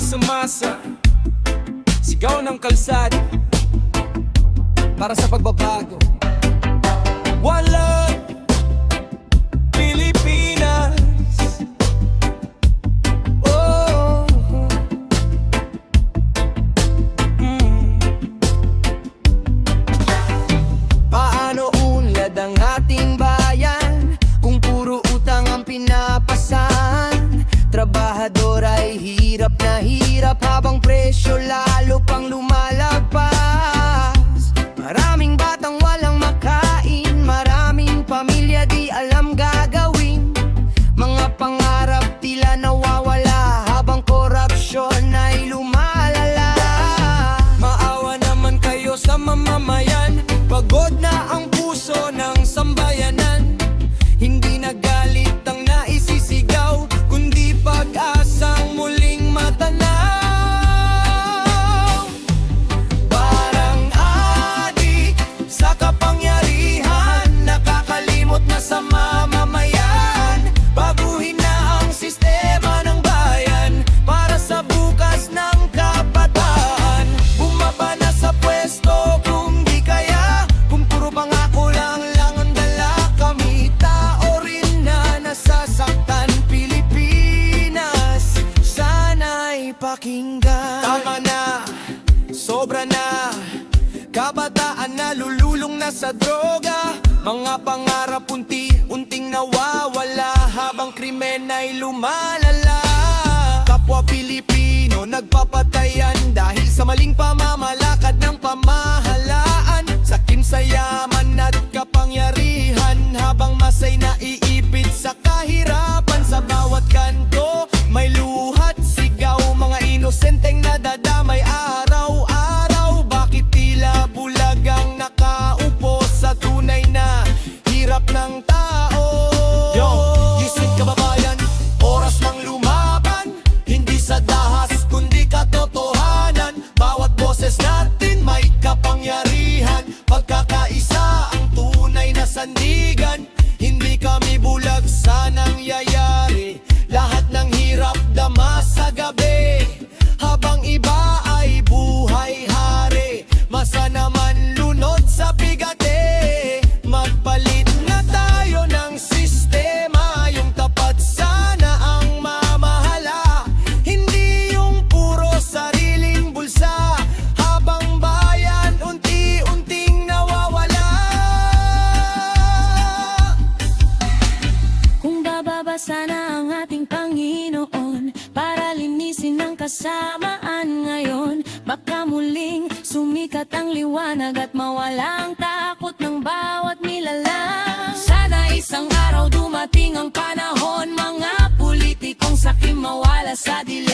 para sa masa, sigaw ng kalsada para sa pagbabago. One love, Pilipinas. Oh, Paano unlad ang ating bayan kung puro utang ang pinapasan? Trabahador ay hirap na hirap habang presyo lalo pang lumalagpas. Maraming batang walang makain, maraming pamilya di alam gagawin. Mga pangarap tila nawawala habang korupsyon ay lumalala. Maawa naman kayo sa mamamayan, pagod na ang puso ng sambayanan. Hindi na galit ang naisisigaw, kundi pag-asang muling matanaw. Parang adik sa kapangyarihan, nakakalimot na sa mamamayan. Baguhin na ang sistema ng bayan para sa bukas ng kabataan. Bumaba na sa pwesto kung di kaya, kung puro pangako lang ang dala. Kami tao rin na nasasaktan. Pilipinas, sana'y pakinggan. Tama na, sobra na, kabataan na lululong na sa droga. Mga pangarap unti-unting nawawala habang krimen ay lumalala. Kapwa Pilipino nagpapatayan dahil sa maling pamamalakad ng pamahalaan. Sakim sa yaman at kapangyarihan habang masay na iipit sa kahirapan. Sa bawat kanto may luhat sigaw, mga inosenteng nadadamay araw-araw. Bakit tila bulag ang nakaupo sa tunay na hirap ng tao? Yo, isip kababayan, oras nang lumaban, hindi sa dahas kundi katotohanan. Bawat boses natin may kapangyarihan, pagkakaisa ang tunay na sandigan. Hindi kami bulag sa nangyayari, lahat ng hirap dama sa gabi. Habang iba ay buhay hari, masa naman lunod sa bigate. Magpalit na tayo ng sistema, yung tapat sana ang mamahala. Hindi yung puro sariling bulsa, habang bayan unti-unting nawawala. Kung bababa sana ang ating Panginoon para linisin ang kasamaan ngayon, baka muling sumikat ang liwanag at mawala ang takot ng bawat nilalang. Sana isang araw dumating ang panahon, mga politikong sakim mawala sa dilim.